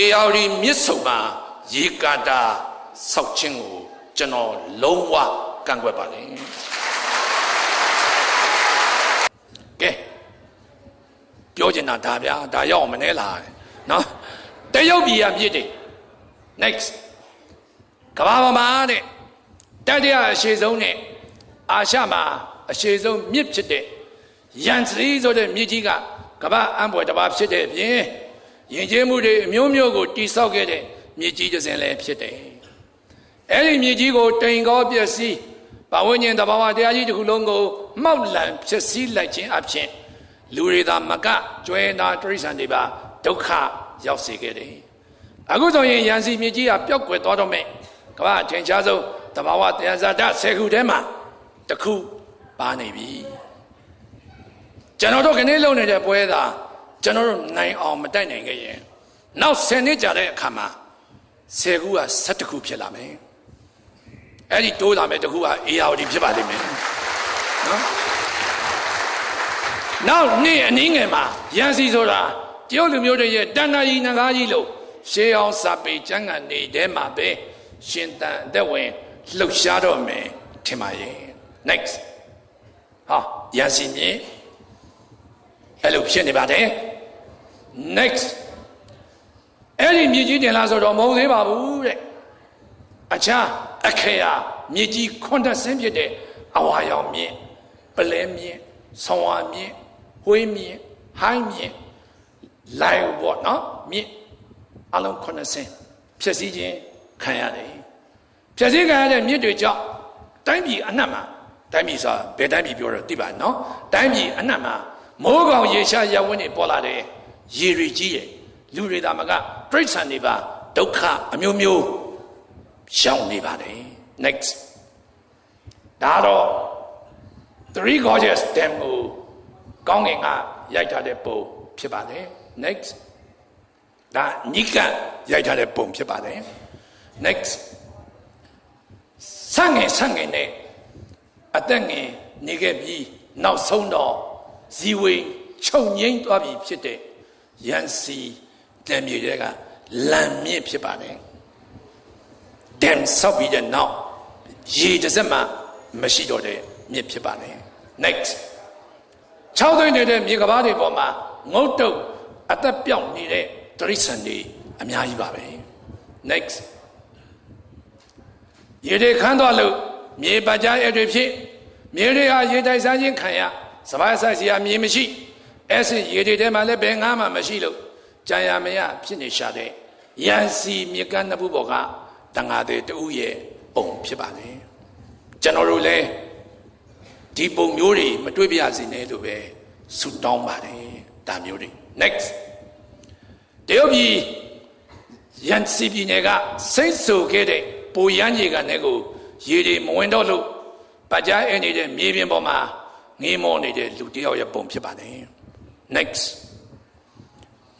ARD မြစ်ဆုံမှာရေကာတာဆောက်ခြင်းကိုကျွန်တော်လုံးဝကန့်ကွက်ပါတယ်ကဲပြောချင်တာဒါဗျာဒါရောက်မနေလားနော်တရုတ်ပြည်ကမြစ်တယ် next ကမ္ဘာပေါ်မှာတဲ့တတိယအရှိဆုံးနဲ့အာရှမှာအရှိဆုံးမြစ်ဖြစ်တဲ့ရန်စီဆိုတဲ့မြစ်ကြီးကကမ္ဘာအံပွဲတစ်ပါးဖြစ်တဲ့အပြင်ယဉ်ကျေးမှုတွေအမျိုးမျိုးကိုတိဆောက်ခဲ့တဲ့မြစ်ကြီးတစ်စင်းလည်းဖြစ်တယ်အဲ့ဒီမြစ်ကြီးကိုတိမ်ကောပျက်စီးပဝန်းကျင်သဘာဝတရားကြီးတစ်ခုလုံးကိုမှောက်လန့်ဖြစ်စည်းလိုက်ခြင်းအပြင်လူတွေသာမကကျွဲသားတိရစ္ဆာန်တွေပါဒုက္ခရောက်စေခဲ့တယ်အခုဆိုရင်ရန်စီမြစ်ကြီးကပျောက်ကွယ်သွားတော့မယ်ကမ္ဘာအထင်ရှားဆုံးသဘာဝတရားဇာတ10ခုထဲမှာတစ်ခုပါနေပြီကျွန်တော်တို့ခဏလုံးနေတဲ့ပွဲသာကျွန်တော်တို့နိုင်အောင်မတိုက်နိုင်ခဲ့ရင်နောက်10နှစ်ကြာတဲ့အခါမှာ10ခုက17ခုဖြစ်လာမယ်အဲ့ဒီတိုးလာမယ်တခုက ARD ဖြစ်ပါလိမ့်မယ်နော်နောက်နေ့အနည်းငယ်မှာရန်စီဆိုတာတရုတ်လူမျိုးတွေရဲ့တဏ္ဍာကြီးနဂါးကြီးလို့ရှေးအောင်စာပေကျမ်းဂန်နေတဲ့မှာပဲရှင်တန်အသက်ဝင်လှုပ်ရှားတော့မယ်ထင်ပါရဲ့ next ဟာရန်စီမြေအဲ့လိုဖြစ်နေပါတယ် next အဲ့ဒီမြေကြီးတင်လာဆိုတော့မဟုတ်သေးပါဘူးတဲ့အခြားအခရာမြေကြီးခွန်တက်ဆင်းဖြစ်တဲ့အဝါရောင်မြင့်ပလဲမြင့်ဆောင်းဝါမြင့်ဝှေးမြင့်ဟိုင်းမြင့်လိုက်ဘောနော်မြင့်အလုံး9ဆင်းဖြစ်စည်းခြင်းခံရတယ်ဖြစ်စည်းခံရတဲ့မြင့်တွေကြောင့်တိုင်းပြည်အနှံ့မှာတိုင်းပြည်ဆိုတာဘယ်တိုင်းပြည်ပြောတော့သိပါနော်တိုင်းပြည်အနှံ့မှာမိုးကောင်ရေရှားရပ်ဝန်းတွေပေါ်လာတဲ့ရေရီကြီးရဲ့လူတွေသာမကပြိဿန်တွေပါဒုက္ခအမျိုးမျိုးရောက်နေပါတယ် next ဒါတော့ Three Gorges Dam ကိုကောင်းကင်ကရိုက်ထားတဲ့ပုံဖြစ်ပါတယ် next ဒါနိကရိုက်ထားတဲ့ပုံဖြစ်ပါတယ် next ဆန့်ငင်နဲ့အသက်ငယ်နေခဲ့ပြီးနောက်ဆုံးတော့ဇီဝေချုပ်ငိမ့်သွားပြီဖြစ်တဲ့ရန်စီတံမြေတွေကလမ်းမြင့်ဖြစ်ပါတယ်တံဆောက်ပြီးတဲ့နောက်ရေတစ်စက်မှမရှိတော့တဲ့မြစ်ဖြစ်ပါတယ် next 6သိန်းနေတဲ့မြေကဘာတွေပေါ်မှာငုတ်တုတ်အသက်ပြောင်းနေတဲ့တိရစ္ဆာန်တွေအများကြီးပါပဲ next ရေတွေခန်းသွားလို့မြေပတ်ကြားအဲ့တွေဖြစ်မြေတွေဟာရေတိုက်စားခြင်းခံရစပါးဆက်စီဟာမြေမရှိအဲ့စစ်ရေတွေထဲမှာလည်းဘယ်ငါမှမရှိလို့ကြာရမရဖြစ်နေရှာတဲ့ရန်စီမြေကမ်းနှစ်ခုပေါ်ကတန်ဃာတွေတူရဲ့ပုံဖြစ်ပါတယ်ကျွန်တော်တို့လည်းဒီပုံမျိုးတွေမတွေ့ပြရစေနဲ့လို့ပဲဆုတောင်းပါတယ်ဒါမျိုးတွေ next တရုတ်ပြည်ရန်စီပြည်နယ်ကစိတ်ဆူခဲ့တဲ့ပူရမ်းကြီးကနေကိုရေတွေမဝင်တော့လို့ပတ်ကြားအဲ့နေတဲ့မြေပြင်ပေါ်မှာငေးမောနေတဲ့လူတယောက်ရဲ့ပုံဖြစ်ပါတယ် next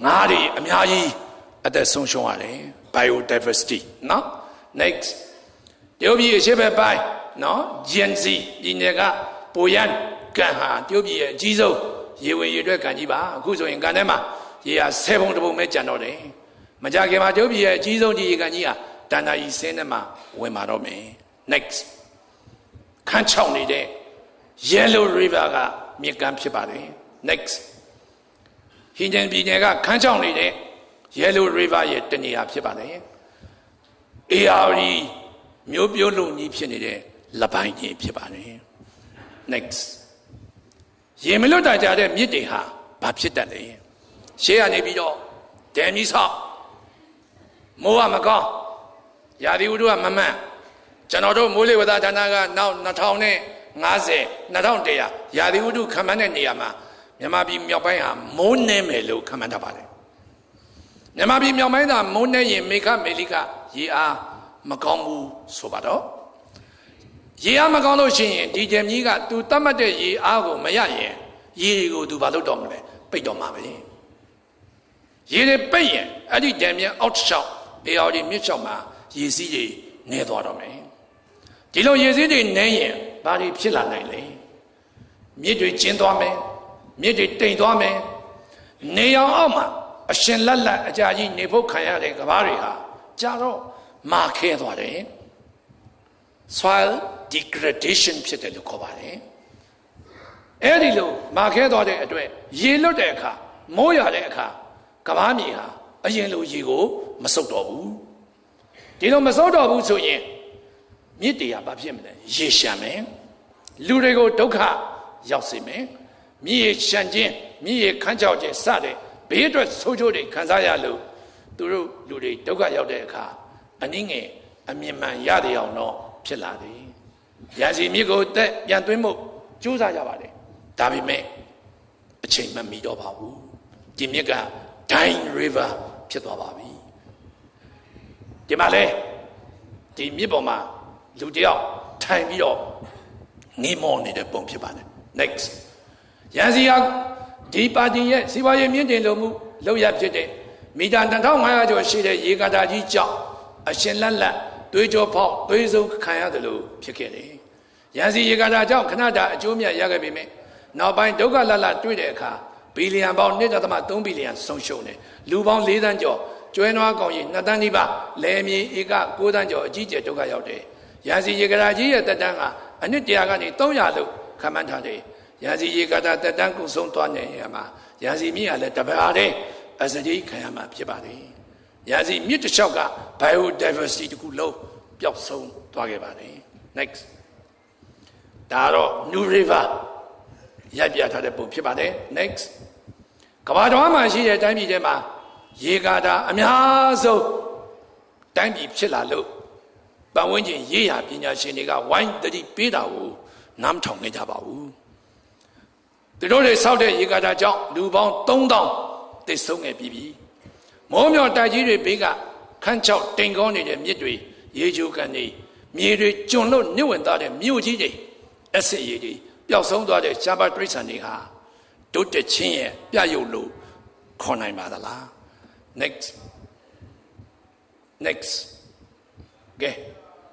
ငါးတွေအများကြီးအသက်ဆုံးရှုံးရတယ် biodiversity နော် next တရုတ်ပြည်အရှေ့ဘက်ပိုင်းနော်ဂျန်စီပြည်နယ်ကပူရမ်းကန်ဟာတရုတ်ပြည်ရဲ့အကြီးဆုံးရေဝင်ရေတွက်ကန်ကြီးပါအခုဆိုရင်ကန်ထဲမှာရေဟာ10ပုံတစ်ပုံပဲကျန်တော့တယ်မကြခင်မှာတရုတ်ပြည်ရဲ့အကြီးဆုံးဒီရေကန်ကြီးဟာတန်တာကြီးဆင်းထဲမှာဝင်มาတော့မယ် next ခန်းချောင်းနေတဲ့ Yellow River ကမြစ်ကမ်းဖြစ်ပါတယ် next ဟင်းကျန်ပြည်နယ်ကခန်းချောင်းနေတဲ့ Yellow River ရဲ့တနေရာဖြစ်ပါတယ် ARD မျိုးပြိုးလုံးကြီးဖြစ်နေတဲ့လပိုင်းကြီးဖြစ်ပါတယ် next ရေမလွတ်တာကြတဲ့မြစ်တွေဟာဘာဖြစ်တတ်လဲရှေးကနေပြီးတော့ဒမ်ကြီးဆောက်မိုးကမကောင်းရာသီဥတုကမမှန်ကျွန်တော်တို့မိုးလေဝသဌာနကနောက်2050 2100ရာသီဥတုခန့်မှန်းတဲ့နေရာမှာမြန်မာပြည်မြောက်ပိုင်းဟာမိုးနှဲမယ်လို့ခန့်မှန်းထားပါတယ်မြန်မာပြည်မြောက်ပိုင်းကမိုးနှဲရင်မေခမေလိကရေအားမကောင်းဘူးဆိုပါတော့ရေအားမကောင်းလို့ရှိရင်ဒီဂျမ်ကြီးကသူတတ်မှတ်တဲ့ရေအားကိုမရရင်ရေတွေကိုသူဘာလုပ်တော့မလဲပိတ်တော့မှာပဲရေတွေပိတ်ရင်အဲ့ဒီဂျမ်ရဲ့အောက်လျှောက်ဘေးအော်ဒီမြစ်လျှောက်မှာရေစီးတွေနေသွားတော့မယ်ဒီလိုရေစီးတွေနေရင်ဘာတွေဖြစ်လာနိုင်လဲမြစ်တွေကျင်းသွားမယ်မြစ်တွေတိမ်သွားမယ်နေရောင်အောက်မှာ အရှင်လက်လက်အကြာကြီးနေဖို့ခံရတဲ့ကဘာတွေဟာကြာတော့မာခဲသွားတယ် soil degradation ဖြစ်တယ်လို့ခေါ်ပါတယ်အဲ့ဒီလိုမာခဲသွားတဲ့အတွက်ရေလွတ်တဲ့အခါမိုးရတဲ့အခါကဘာမြေဟာအရင်လိုရေကိုမစုပ်တော့ဘူးဒီလိုမစုပ်တော့ဘူးဆိုရင်မြစ်တွေကဘာဖြစ်မလဲရေရှမ်းမယ်လူတွေကိုဒုက္ခရောက်စေမယ်မြစ်ရေရှမ်းခြင်းမြစ်ရေခန်းချောက်ခြင်းစတဲ့ဘေးအတွက်ဆိုးကျိုးတွေခံစားရလို့သူတို့လူတွေဒုက္ခရောက်တဲ့အခါအနည်းငယ်အမြင်မှန်ရတဲ့အောင်တော့ဖြစ်လာတယ်ရန်စီမြစ်ကိုတက်ပြန်သွင်းဖို့ကြိုးစားကြပါတယ်ဒါပေမဲ့အချိန်မမီတော့ပါဘူးဒီမြစ်က Dying River ဖြစ်သွားပါပြီဒီမှာလေဒီမြစ်ပေါ်မှာလူတယောက်ထိုင်ပြီးတော့ငေးမောနေတဲ့ပုံဖြစ်ပါတယ် next ရန်စီဟာဒီပါတီရဲ့စီးပွားရေးမြင့်တင်လို့မှုလောက်ရဖြစ်တဲ့မီတာ2500ကျော်ရှိတဲ့ရေကာတာကြီးကြောင့်အရှင်လက်လက်သွေးကြောဖောက်သွေးဆုံးခံရတယ်လို့ဖြစ်ခဲ့တယ်ရန်စီရေကာတာကြောင့်ခဏတာအကျိုးမြတ်ရခဲ့ပေမဲ့နောက်ပိုင်းဒုက္ခလလတွေ့တဲ့အခါဘီလီယံပေါင်း 1.3 ဘီလီယံဆုံးရှုံးတယ်လူပေါင်း4 သန်းကျော်ကျွဲနွားကောင်ကြီး2 သန်းနီးပါးလယ်မြေဧက9 သန်းကျော်အကြီးကျယ်ဒုက္ခရောက်တယ်ရန်စီရေကာတာကြီးရဲ့တက်တန်းကအနှစ်100ကနေ300လို့ခန့်မှန်းထားတယ်ရန်စီရေကာတာတက်တန်းကုဆုံးသွားနေရမှာရန်စီမြစ်ကလည်းတပါးတဲ့အစကြီးခံရမှာဖြစ်ပါတယ်ရန်စီမြစ်တစ်လျှောက်က biodiversity တခုလုံးပျောက်ဆုံးသွားခဲ့ပါတယ် next ဒါတော့ New River ရိုက်ပြထားတဲ့ပုံဖြစ်ပါတယ် next ကမ္ဘာတော်မှာရှိတဲ့တိုင်းပြည်ထဲမှာရေကာတာအများဆုံးတိုင်းပြည်ဖြစ်လာလို့ပတ်ဝန်းကျင်ရေးရာပညာရှင်တွေကဝိုင်းတတိပေးတာကိုနားမထောင်ခဲ့ကြပါဘူးသူတို့တွေစောက်တဲ့ရေကာတာကြောင့်လူပေါင်း3000သေဆုံးခဲ့ပြီမိုးမျှော်တိုက်ကြီးတွေဘေးကခန်းချောက်တိမ်ကောင်းနေတဲ့မြစ်တွေရေချိုကန်တွေမြေတွေကျွံလို့နှိမ့်ဝင်သွားတဲ့မြို့ကြီးတွေအက်ဆစ်ရည်တွေပျောက်ဆုံးသွားတဲ့ရှားပါတိရစ္ဆာန်တွေဟာဒုတက်ချင်းရဲ့ပြရုပ်လို့ခေါ်နိုင်ပါသလား next ကဲ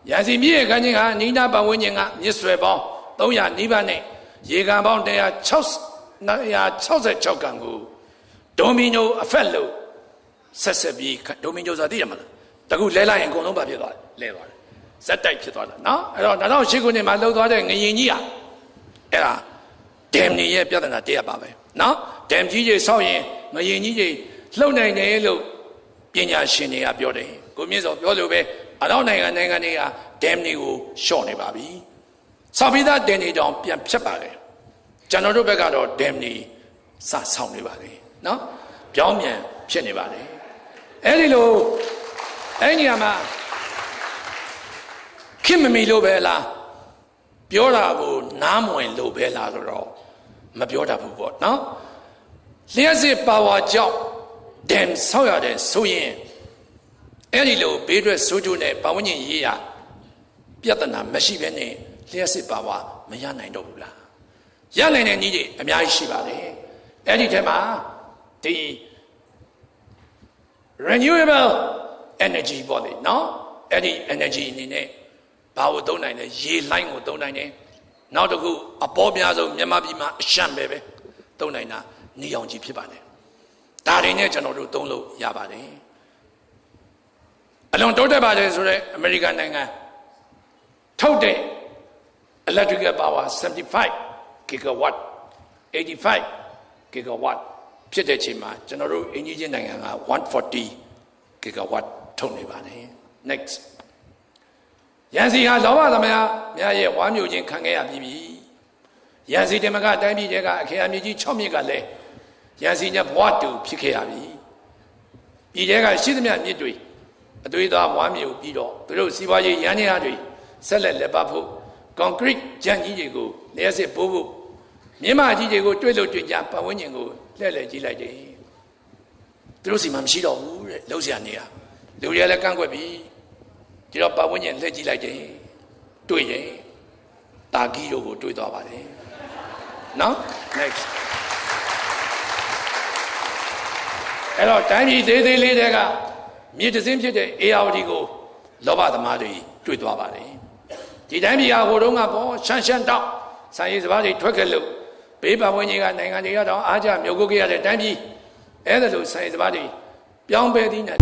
ရန်စီမြစ်ရဲ့ခန်းချင်းဟာနီးနားပတ်ဝန်းကျင်ကမြစ်ဆွဲပေါင်း300နီးပါးနဲ့ရေကန်ပေါင်း166ကန်ကိုဒိုမီနိုအဖက်လို့ဆက်ပြီးဒိုမီနိုဆိုတာသိရမလားတကူလဲလိုက်ရင်အကုန်လုံးပါဖြစ်သွားတယ်လဲသွားတယ်ဇက်တိုက်ဖြစ်သွားတာနော်အဲ့တော့2008ခုနှစ်မှာလှုပ်သွားတဲ့ငရင်ကြီးဟာအဲ့ဒါဒမ်နေရဲ့ပြဿနာတရားပါပဲနော်ဒမ်ကြီးတွေဆောက်ရင်ငရင်ကြီးတွေလှုပ်နိုင်တယ်လို့ပညာရှင်တွေကပြောတယ်ကိုမြင့်စောပြောလို့ပဲအနောက်နိုင်ငံတွေကဒမ်တွေကိုရှော့နေပါပြီဆောက်ပြီးသားဒမ်တွေတောင်ပြန်ဖြတ်ပါလေကျွန်တော်တို့ဘက်ကတော့ဒမ်တွေစဆောင်နေပါလေနော်ပြောင်းပြန်ဖြစ်နေပါလေအဲ့ဒီလိုအဲ့ဒီမှာခင်မမီလို့ပဲလားပြောတာကိုနားမဝင်လို့ပဲလားဆိုတော့မပြောတတ်ဘူးပေါ့နော်လျှက်စစ်ပါဝါကြောင့်ဒမ်ဆောက်ရတဲ့ဆိုရင်အဲ့ဒီလိုဘေးထွက်ဆိုးကျိုးနဲ့ပတ်ဝန်းကျင်ရေးရပြဿနာမရှိဘဲနဲ့လျှက်စစ်ပါဝါမရနိုင်တော့ဘူးလားရနိုင်တဲ့နည်းတွေအများကြီးရှိပါတယ်အဲ့ဒီထဲမှာဒီ renewable energy ပေါ့လေနော်အဲ့ဒီ energy အနေနဲ့ဘာကိုသုံးနိုင်လဲရေလှိုင်းကိုသုံးနိုင်တယ်နောက်တစ်ခုအပေါ်များဆုံးမြန်မာပြည်မှာအရှံပဲသုံးနိုင်တာနေအောင်ကြီးဖြစ်ပါတယ်ဒါတွေနဲ့ကျွန်တော်တို့သုံးလို့ရပါတယ်အလွန်တိုးတက်ပါတယ်ဆိုတော့အမေရိကန်နိုင်ငံထုတ်တဲ့ electrical power 75 gigawatt 85 gigawatt ဖြစ်တဲ့ချိန်မှာကျွန်တော်တို့အင်ဂျင်ချင်းနိုင်ငံက140 gigawatt ထုတ်နေပါတယ် next ရန်စီဟာလောဘသမယများရဲ့ဝါမျိုးချင်းခံခဲ့ရပြီးပြီရန်စီတမကတိုင်းပြည်တွေကအခရာမြေကြီး6မြစ်ကလည်းရန်စီနဲ့ဘဝတူဖြစ်ခဲ့ရပြီပြည်တွေကရှိသမျှမြစ်တွေအသွေးသားဝါမျိုးပြီးတော့သူတို့စီးပွားရေးရန်နေရတွေဆက်လက်လက်ပတ်ဖို့ကွန်ကရစ်ဂျန်ကြီးတွေကိုလျှက်စစ်ပိုးဖို့မြင်းမကြီးတွေကိုတွေ့လို့တွေ့ကြပတ်ဝန်းကျင်ကိုလှည့်လည်ကြည့်လိုက်တယ်သူတို့စီမှာမရှိတော့ဘူးတဲ့လှုပ်ရှားနေရလူတွေလည်းကန့်ကွက်ပြီဒီတော့ပတ်ဝန်းကျင်လှည့်ကြည့်လိုက်တယ်တွေ့ရင်တာဂီတို့ကိုတွေ့သွားပါတယ်နော် next အဲ့တော့တိုင်းပြည်သေးသေးလေးတွေကမြေတစင်းဖြစ်တဲ့ ARD ကိုလောဘသမားတွေတွေ့သွားပါတယ်ဒီတိုင်းပြည်ဟာဟိုတုန်းကပေါ့ရှမ်းတောက်ဆိုင်ရေးစပါးတွေထွက်ခဲ့လို့ဘေးပတ်ဝန်းကျင်ကနိုင်ငံတွေကတော့အားကြမြုပ်ကုတ်ခဲ့ရတဲ့တိုင်းပြည်အဲ့ဒါလို့ဆိုင်ရေးစပါးတွေ ပြောင်းပဲသည်နဲ့